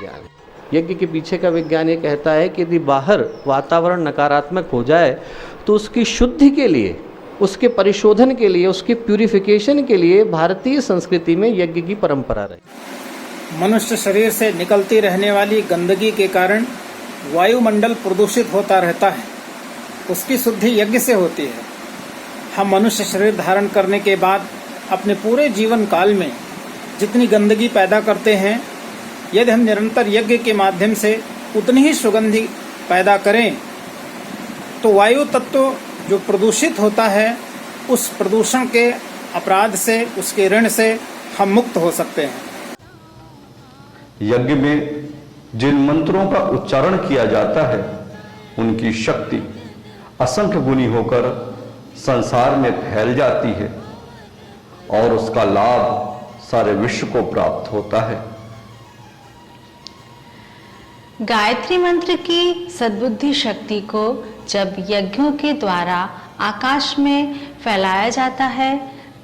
विज्ञान है। यज्ञ के पीछे का विज्ञान ये कहता है कि यदि बाहर वातावरण नकारात्मक हो जाए तो उसकी शुद्धि के लिए, उसके परिशोधन के लिए, उसके प्यूरिफिकेशन के लिए भारतीय संस्कृति में यज्ञ की परंपरा रही। मनुष्य शरीर से निकलती रहने वाली गंदगी के कारण वायुमंडल प्रदूषित होता रहता है, उसकी शुद्धि यज्ञ से होती है। हम मनुष्य शरीर धारण करने के बाद अपने पूरे जीवन काल में जितनी गंदगी पैदा करते हैं, यदि हम निरंतर यज्ञ के माध्यम से उतनी ही सुगंधि पैदा करें तो वायु तत्व जो प्रदूषित होता है, उस प्रदूषण के अपराध से, उसके ऋण से हम मुक्त हो सकते हैं। यज्ञ में जिन मंत्रों का उच्चारण किया जाता है उनकी शक्ति असंख्य गुनी होकर संसार में फैल जाती है और उसका लाभ सारे विश्व को प्राप्त होता है। गायत्री मंत्र की सद्बुद्धि शक्ति को जब यज्ञों के द्वारा आकाश में फैलाया जाता है,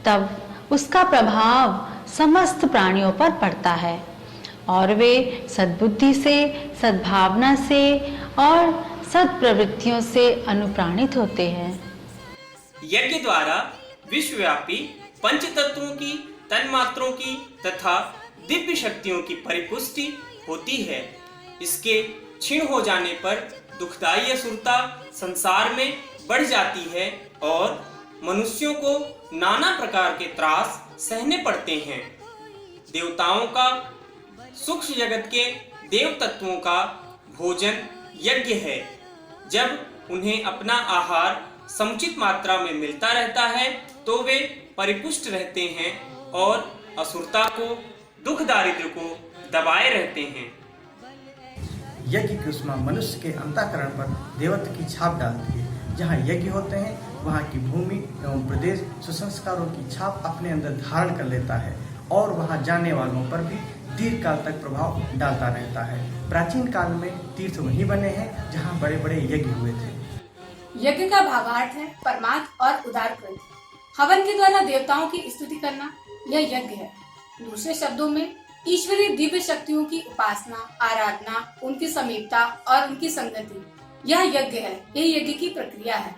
तब उसका प्रभाव समस्त प्राणियों पर पड़ता है और वे सद्बुद्धि से, सद्भावना से और सत्प्रवृत्तियों से अनुप्राणित होते हैं। यज्ञ द्वारा विश्वव्यापी पंच तत्वों की, तन्मात्रों की तथा दिव्य शक्तियों की परिपुष्टि होती है। इसके क्षीण हो जाने पर दुखदायी असुरता संसार में बढ़ जाती है और मनुष्यों को नाना प्रकार के त्रास सहने पड़ते हैं। देवताओं का, सूक्ष्म जगत के देव तत्वों का भोजन यज्ञ है। जब उन्हें अपना आहार समुचित मात्रा में मिलता रहता है तो वे परिपुष्ट रहते हैं और असुरता को, दुख दारिद्र्य को दबाए रहते हैं। यज्ञ की उष्मा मनुष्य के अंतःकरण पर देवत्व की छाप डालती है। जहाँ यज्ञ होते हैं वहाँ की भूमि एवं प्रदेश सुसंस्कारों की छाप अपने अंदर धारण कर लेता है और वहाँ जाने वालों पर भी दीर्घ काल तक प्रभाव डालता रहता है। प्राचीन काल में तीर्थ वहीं बने हैं जहाँ बड़े बड़े यज्ञ हुए थे। यज्ञ का भावार्थ है परमार्थ और उदार कृत्य। हवन के द्वारा देवताओं की स्तुति करना यह यज्ञ है। दूसरे शब्दों में ईश्वरीय दिव्य शक्तियों की उपासना, आराधना, उनकी समीपता और उनकी संगति, यह यज्ञ है। यही यज्ञ की प्रक्रिया है।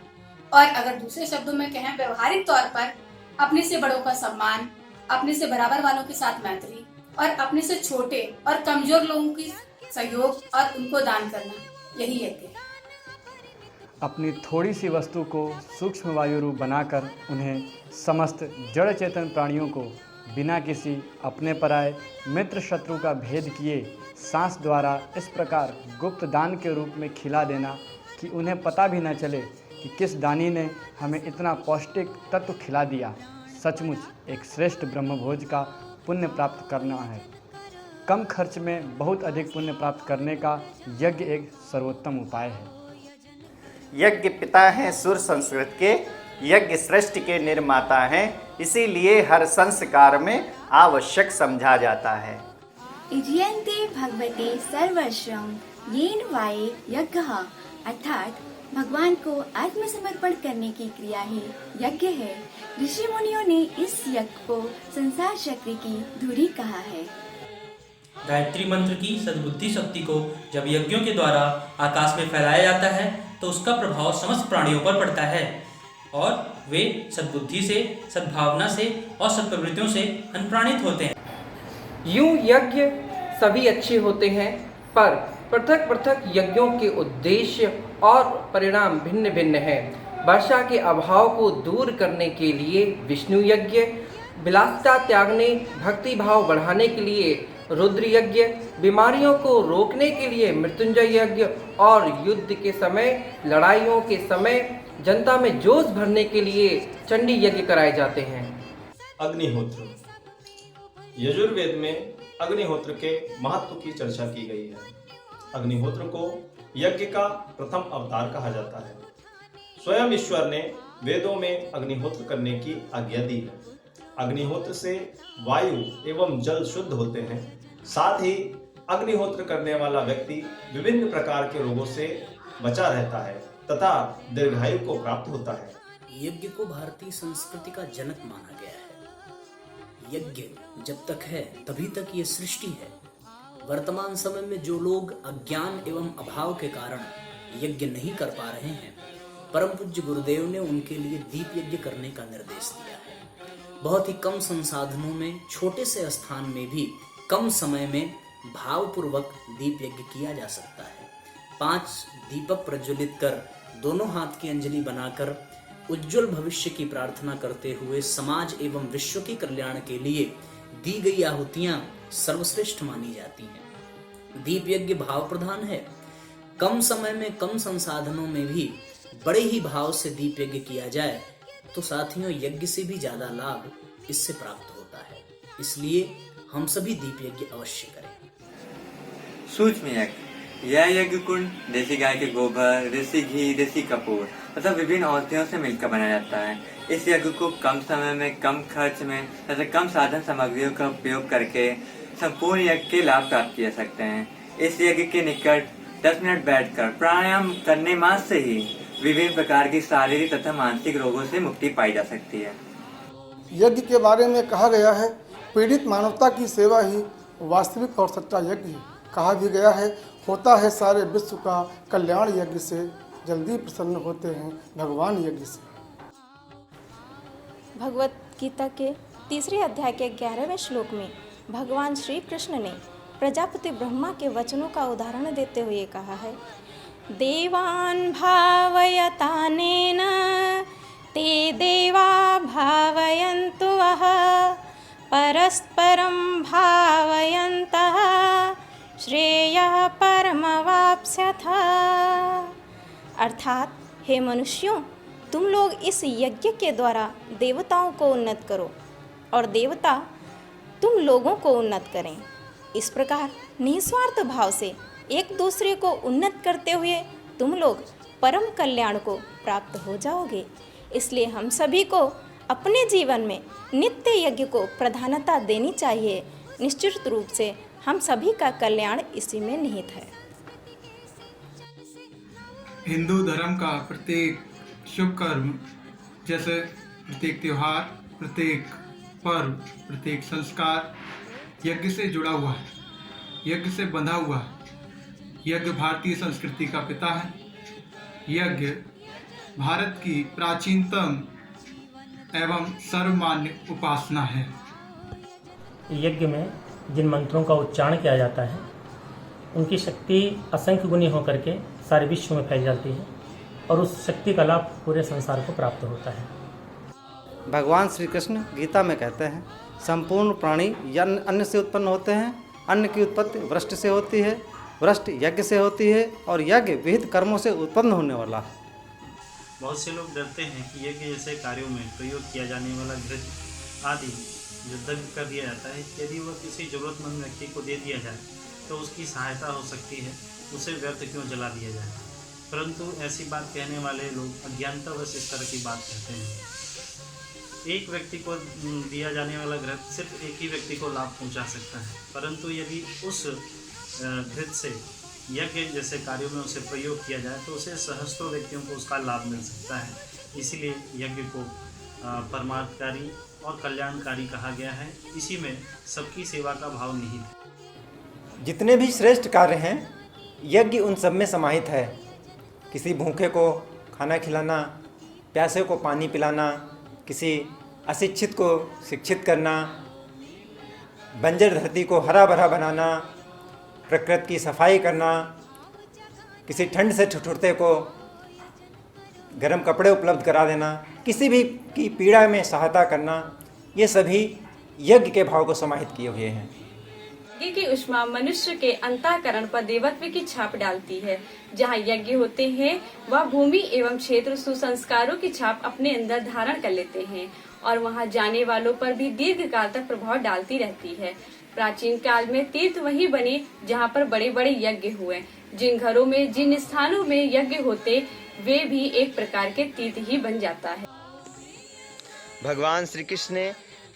और अगर दूसरे शब्दों में कहें व्यवहारिक तौर पर, अपने से बड़ों का सम्मान, अपने से बराबर वालों के साथ मैत्री और अपने से छोटे और कमजोर लोगों की सहयोग और उनको दान करना, यही यज्ञ है। अपनी थोड़ी सी वस्तु को सूक्ष्म वायु रूप बनाकर उन्हें समस्त जड़ चेतन प्राणियों को बिना किसी अपने पराये मित्र शत्रु का भेद किए सांस द्वारा इस प्रकार गुप्त दान के रूप में खिला देना कि उन्हें पता भी न चले कि किस दानी ने हमें इतना पौष्टिक तत्व खिला दिया, सचमुच एक श्रेष्ठ ब्रह्मभोज का पुण्य प्राप्त करना है। कम खर्च में बहुत अधिक पुण्य प्राप्त करने का यज्ञ एक सर्वोत्तम उपाय है। यज्ञ पिता हैं सुर संस्कृत के, यज्ञ सृष्टि के निर्माता हैं, इसीलिए हर संस्कार में आवश्यक समझा जाता है। इज्यन्ते भगवते सर्वस्वं येन वाये यज्ञः, अर्थात भगवान को आत्मसमर्पण करने की क्रिया ही यज्ञ है। ऋषि मुनियों ने इस यज्ञ को संसार चक्र की धुरी कहा है। गायत्री मंत्र की सद्बुद्धि शक्ति को जब यज्ञों के द्वारा आकाश में फैलाया जाता है तो उसका प्रभाव समस्त प्राणियों पर पड़ता है और वे सद्बुद्धि से, सद्भावना से और सत्प्रवृत्तियों से अनुप्राणित होते हैं। यूं यज्ञ सभी अच्छे होते हैं, पर पृथक पृथक यज्ञों के उद्देश्य और परिणाम भिन्न भिन्न हैं। वर्षा के अभाव को दूर करने के लिए विष्णु यज्ञ, विलासिता त्यागने, भक्ति भाव बढ़ाने के लिए रुद्र यज्ञ, बीमारियों को रोकने के लिए मृत्युंजय यज्ञ और युद्ध के समय, लड़ाइयों के समय जनता में जोश भरने के लिए चंडी यज्ञ कराए जाते हैं। अग्निहोत्र। यजुर्वेद में अग्निहोत्र के महत्व की चर्चा की गई है। अग्निहोत्र को यज्ञ का प्रथम अवतार कहा जाता है। स्वयं ईश्वर ने वेदों में अग्निहोत्र करने की आज्ञा दी है। अग्निहोत्र से वायु एवं जल शुद्ध होते हैं। साथ ही अग्निहोत्र करने वाला व्यक्ति विभिन्न प्रकार के रोगों से बचा रहता है तथा दीर्घायु को प्राप्त होता है। यज्ञ को भारतीय संस्कृति का जनक माना गया है। यज्ञ जब तक है तभी तक ये सृष्टि है। वर्तमान समय में जो लोग अज्ञान एवं अभाव के कारण यज्ञ नहीं कर पा रहे हैं, परम पूज्य गुरुदेव ने उनके लिए दीप यज्ञ करने का निर्देश दिया है। बहुत ही कम संसाधनों में, छोटे से स्थान में भी कम समय में भावपूर्वक दीप यज्ञ किया जा सकता है। 5 दीपक प्रज्वलित कर, दोनों हाथ की अंजलि बनाकर उज्जवल भविष्य की प्रार्थना करते हुए समाज एवं विश्व के कल्याण के लिए दी गई आहुतियां सर्वश्रेष्ठ मानी जाती हैं। दीप यज्ञ भाव प्रधान है। कम समय में, कम संसाधनों में भी बड़े ही भाव से दीप यज्ञ किया जाए तो साथियों, यज्ञ से भी ज्यादा लाभ इससे प्राप्त होता है। इसलिए हम सभी दीप यज्ञ अवश्य करें। सूक्ष्म यज्ञ, यह यज्ञ कुंड देसी गाय के गोबर, देसी घी, देसी कपूर तथा विभिन्न औषधियों से मिलकर बनाया जाता है। इस यज्ञ को कम समय में, कम खर्च में तथा कम साधन सामग्रियों का उपयोग करके संपूर्ण यज्ञ के लाभ प्राप्त किए जा सकते हैं। इस यज्ञ के निकट 10 मिनट बैठकर प्राणायाम करने मात्र से ही विभिन्न प्रकार की शारीरिक तथा मानसिक रोगों से मुक्ति पाई जा सकती है। यज्ञ के बारे में कहा गया है, पीड़ित मानवता की सेवा ही वास्तविक और सच्चा यज्ञ है। कहा भी गया है, होता है सारे विश्व का कल्याण यज्ञ से, जल्दी प्रसन्न होते हैं भगवान यज्ञ से। भगवत गीता के 3 अध्याय के 11वें श्लोक में भगवान श्री कृष्ण ने प्रजापति ब्रह्मा के वचनों का उदाहरण देते हुए कहा है, देवान् भावयतानेन ते देवा भावयन्तु वः परस्परं भावयन्तः श्रेयः परमवाप्स्यथ। अर्थात, हे मनुष्यों, तुम लोग इस यज्ञ के द्वारा देवताओं को उन्नत करो और देवता तुम लोगों को उन्नत करें। इस प्रकार निस्वार्थ भाव से एक दूसरे को उन्नत करते हुए तुम लोग परम कल्याण को प्राप्त हो जाओगे। इसलिए हम सभी को अपने जीवन में नित्य यज्ञ को प्रधानता देनी चाहिए। निश्चित रूप से हम सभी का कल्याण इसी में निहित है। हिंदू धर्म का प्रत्येक शुभ कर्म, जैसे प्रत्येक त्योहार, प्रत्येक पर्व, प्रत्येक संस्कार यज्ञ से जुड़ा हुआ है, यज्ञ से बंधा हुआ है। यज्ञ भारतीय संस्कृति का पिता है। यज्ञ भारत की प्राचीनतम एवं सर्वमान्य उपासना है। यज्ञ में जिन मंत्रों का उच्चारण किया जाता है, उनकी शक्ति असंख्य गुनी होकर के सारे विश्व में फैल जाती है और उस शक्ति का लाभ पूरे संसार को प्राप्त होता है। भगवान श्री कृष्ण गीता में कहते हैं, संपूर्ण प्राणी अन्न से उत्पन्न होते हैं। अन्न की उत्पत्ति वृष्टि से होती है, वृष्टि यज्ञ से होती है और यज्ञ विहित कर्मों से उत्पन्न होने वाला है। बहुत से लोग डरते हैं कि यज्ञ जैसे कार्यों में प्रयोग किया जाने वाला घृत आदि जो दग्ध कर दिया जाता है, यदि वह किसी जरूरतमंद व्यक्ति को दे दिया जाए तो उसकी सहायता हो सकती है, उसे व्यर्थ क्यों जला दिया जाए। परंतु ऐसी बात कहने वाले लोग अज्ञानतावश इस तरह की बात कहते हैं। एक व्यक्ति को दिया जाने वाला घृत सिर्फ एक ही व्यक्ति को लाभ पहुंचा सकता है, परंतु यदि उस घृत से यज्ञ जैसे कार्यों में उसे प्रयोग किया जाए तो उसे सहस्त्रों व्यक्तियों को उसका लाभ मिल सकता है। इसीलिए यज्ञ को परमार्थकारी और कल्याणकारी कहा गया है। इसी में सबकी सेवा का भाव निहित है। जितने भी श्रेष्ठ कार्य हैं, यज्ञ उन सब में समाहित है। किसी भूखे को खाना खिलाना, प्यासे को पानी पिलाना, किसी अशिक्षित को शिक्षित करना, बंजर धरती को हरा भरा बनाना, प्रकृति की सफाई करना, किसी ठंड से ठिठुरते को गर्म कपड़े उपलब्ध करा देना, किसी भी की पीड़ा में सहायता करना, ये सभी यज्ञ के भाव को समाहित किए हुए हैं। यज्ञ की ऊष्मा मनुष्य के अंतःकरण पर देवत्व की छाप डालती है। जहाँ यज्ञ होते हैं वह भूमि एवं क्षेत्र सुसंस्कारों की छाप अपने अंदर धारण कर लेते हैं और वहाँ जाने वालों पर भी दीर्घ काल तक प्रभाव डालती रहती है। प्राचीन काल में तीर्थ वही बने जहाँ पर बड़े बड़े यज्ञ हुए। जिन घरों में, जिन स्थानों में यज्ञ होते वे भी एक प्रकार के तीर्थ ही बन जाता है। भगवान श्री कृष्ण ने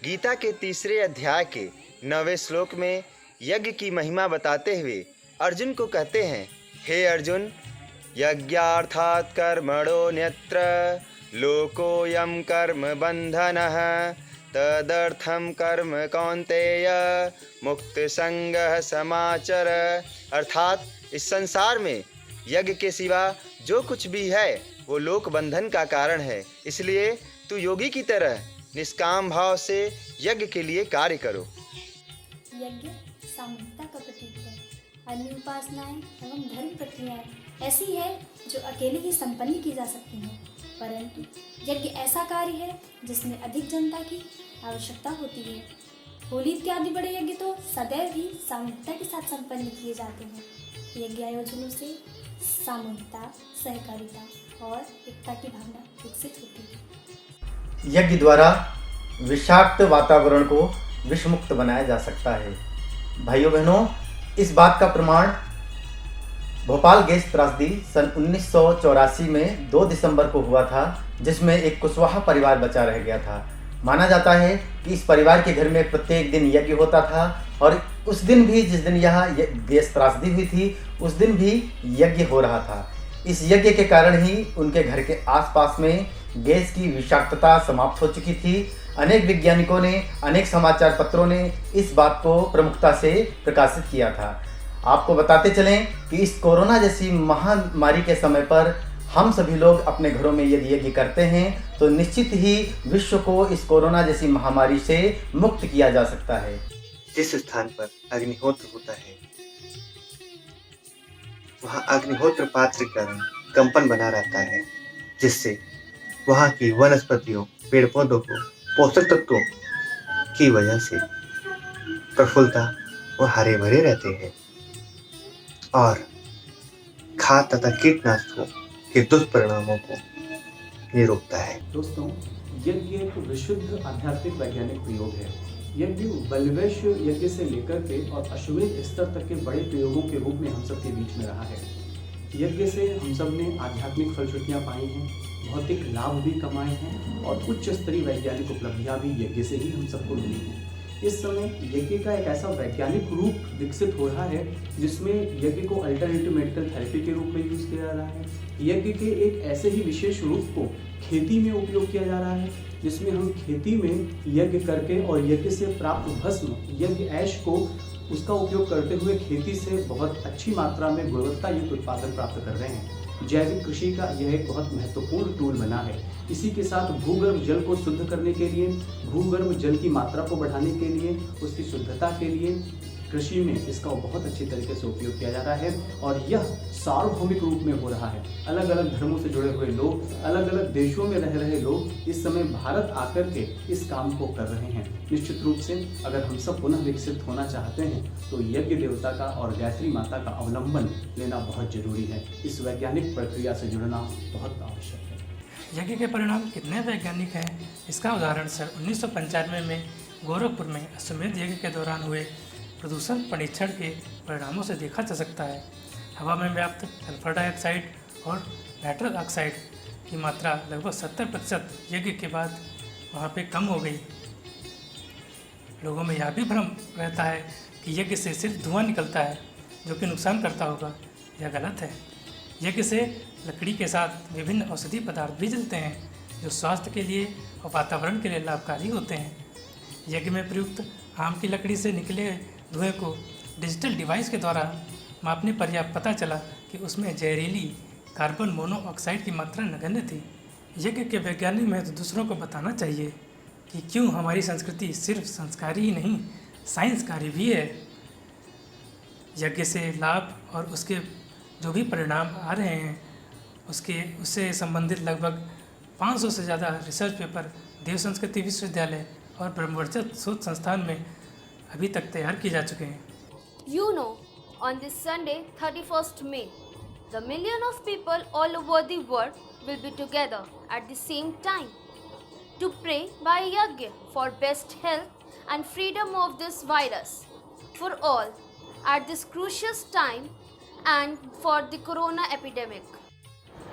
गीता के 3 अध्याय के 9वें श्लोक में यज्ञ की महिमा बताते हुए अर्जुन को कहते हैं, हे अर्जुन, यज्ञार्थात् कर्मणो न्यत्र लोकोऽयं कर्म बंधनः तदर्थम कर्म कौन्तेय मुक्त संगः समाचर। अर्थात इस संसार में यज्ञ के सिवा जो कुछ भी है वो लोक बंधन का कारण है, इसलिए तू योगी की तरह निष्काम भाव से यज्ञ के लिए कार्य करो। यज्ञ सामूहिकता का प्रतीक है। अन्य उपासनाएं एवं धर्म प्रक्रियाएं ऐसी है जो अकेले ही संपन्न की जा सकती हैं, परंतु यज्ञ ऐसा कार्य है जिसमें अधिक जनता की आवश्यकता होती है। होली इत्यादि बड़े यज्ञ तो सदैव ही सामूहिकता के साथ संपन्न किए जाते हैं। यज्ञ आयोजनों से सामूहिकता, सहकारिता और एकता की भावना विकसित होती है। यज्ञ द्वारा विषाक्त वातावरण को विषमुक्त बनाया जा सकता है। भाइयों बहनों, इस बात का प्रमाण भोपाल गैस त्रासदी सन 1984 में 2 दिसंबर को हुआ था, जिसमें एक कुशवाहा परिवार बचा रह गया था। माना जाता है कि इस परिवार के घर में प्रत्येक दिन यज्ञ होता था और उस दिन भी, जिस दिन यहाँ गैस त्रासदी हुई थी, उस दिन भी यज्ञ हो रहा था। इस यज्ञ के कारण ही उनके घर के आसपास में गैस की विषाक्तता समाप्त हो चुकी थी। अनेक वैज्ञानिकों ने, अनेक समाचार पत्रों ने इस बात को प्रमुखता से प्रकाशित किया था। आपको बताते चलें कि इस कोरोना जैसी महामारी के समय पर हम सभी लोग अपने घरों में यदि यज्ञ करते हैं तो निश्चित ही विश्व को इस कोरोना जैसी महामारी से मुक्त किया जा सकता है। जिस स्थान पर अग्निहोत्र होता है वहाँ अग्निहोत्र पात्र का रंग कंपन बना रहता है, जिससे वहाँ की वनस्पतियों, पेड़ पौधों को पोषक तत्वों की वजह से प्रफुल्लता व हरे भरे रहते हैं और खाद तथा कीटनाशकों के दुष्परिणामों को ये रोकता है। दोस्तों, यज्ञ एक विशुद्ध आध्यात्मिक वैज्ञानिक प्रयोग है। यज्ञ बलवैश्य यज्ञ से लेकर के और अश्वमेध स्तर तक के बड़े प्रयोगों के रूप में हम सब के बीच में रहा है। यज्ञ से हम सब ने आध्यात्मिक फलश्रुतियाँ पाई हैं, भौतिक लाभ भी कमाए हैं और उच्च स्तरीय वैज्ञानिक उपलब्धियाँ भी यज्ञ से ही हम सबको मिली हैं। इस समय यज्ञ का एक ऐसा वैज्ञानिक रूप विकसित हो रहा है जिसमें यज्ञ को अल्टरनेटिव मेडिकल थेरेपी के रूप में यूज किया जा रहा है। यज्ञ के एक ऐसे ही विशेष रूप को खेती में उपयोग किया जा रहा है, जिसमें हम खेती में यज्ञ करके और यज्ञ से प्राप्त भस्म, यज्ञ ऐश को उसका उपयोग करते हुए खेती से बहुत अच्छी मात्रा में गुणवत्ता युक्त उत्पादन प्राप्त कर रहे हैं। जैविक कृषि का यह एक बहुत महत्वपूर्ण टूल बना है। इसी के साथ भूगर्भ जल को शुद्ध करने के लिए, भूगर्भ जल की मात्रा को बढ़ाने के लिए, उसकी शुद्धता के लिए कृषि में इसका बहुत अच्छी तरीके से उपयोग किया जा रहा है और यह सार्वभौमिक रूप में हो रहा है। अलग अलग धर्मों से जुड़े हुए लोग, अलग अलग देशों में रह रहे लोग इस समय भारत आकर के इस काम को कर रहे हैं। निश्चित रूप से अगर हम सब पुनः विकसित होना चाहते हैं तो यज्ञ देवता का और गायत्री माता का अवलंबन लेना बहुत जरूरी है। इस वैज्ञानिक प्रक्रिया से जुड़ना बहुत आवश्यक है। यज्ञ के परिणाम कितने वैज्ञानिक हैं, इसका उदाहरण सन 1995 में गोरखपुर में अश्वमेध यज्ञ के दौरान हुए प्रदूषण परीक्षण के परिणामों से देखा जा सकता है। हवा में व्याप्त सल्फर डाइऑक्साइड और नाइट्रस ऑक्साइड की मात्रा लगभग 70% यज्ञ के बाद वहाँ पे कम हो गई। लोगों में यह भी भ्रम रहता है कि यज्ञ से सिर्फ धुआं निकलता है जो कि नुकसान करता होगा। यह गलत है। यज्ञ से लकड़ी के साथ विभिन्न औषधि पदार्थ भी जलते हैं जो स्वास्थ्य के लिए और वातावरण के लिए लाभकारी होते हैं। यज्ञ में प्रयुक्त आम की लकड़ी से निकले धुएं को डिजिटल डिवाइस के द्वारा मापने पर यह पता चला कि उसमें जहरीली कार्बन मोनोऑक्साइड की मात्रा नगण्य थी। यज्ञ के वैज्ञानिक महत्व तो दूसरों को बताना चाहिए कि क्यों हमारी संस्कृति सिर्फ संस्कारी ही नहीं, साइंसकारी भी है। यज्ञ से लाभ और उसके जो भी परिणाम आ रहे हैं उससे संबंधित लगभग 500 से ज़्यादा रिसर्च पेपर देव संस्कृति विश्वविद्यालय और ब्रह्मवर्चस्व शोध संस्थान में अभी तक तैयार किए जा चुके हैं। You know, on this Sunday, 31st May, the million of people all over the world will be together at the same time to pray by yajna for best health and freedom of this virus for all at this crucial time and for the corona epidemic.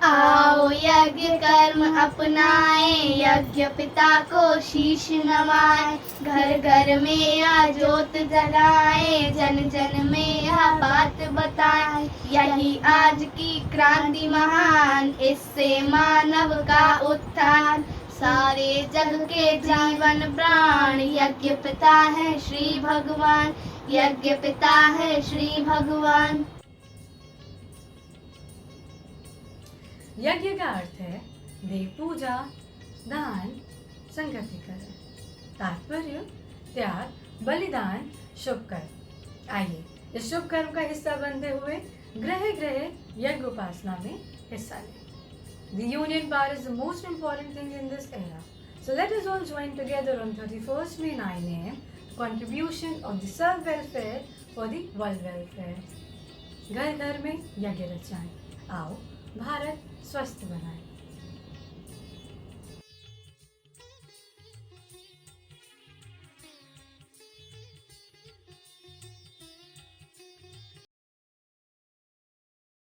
आओ यज्ञ कर्म अपनाएं, यज्ञ पिता को शीश नवाएं, घर घर में यह ज्योत जलाएं, जन जन में यह बात बताएं। यही आज की क्रांति महान, इससे मानव का उत्थान, सारे जग के जीवन प्राण यज्ञ पिता है श्री भगवान, यज्ञ पिता है श्री भगवान। यज्ञ का अर्थ है देव पूजा, दान, संगतिकरण। तात्पर्य त्याग, बलिदान, शुभ कर्म। आइए इस शुभ कर्म का हिस्सा बनते हुए ग्रह यज्ञ उपासना में हिस्सा लें। The union power is the most important thing in this era. So let us all join together on 31st May 9 AM, contribution of the self-welfare for the world welfare. घर घर में यज्ञ रचाएं, आओ भारत स्वस्थ बनाएं।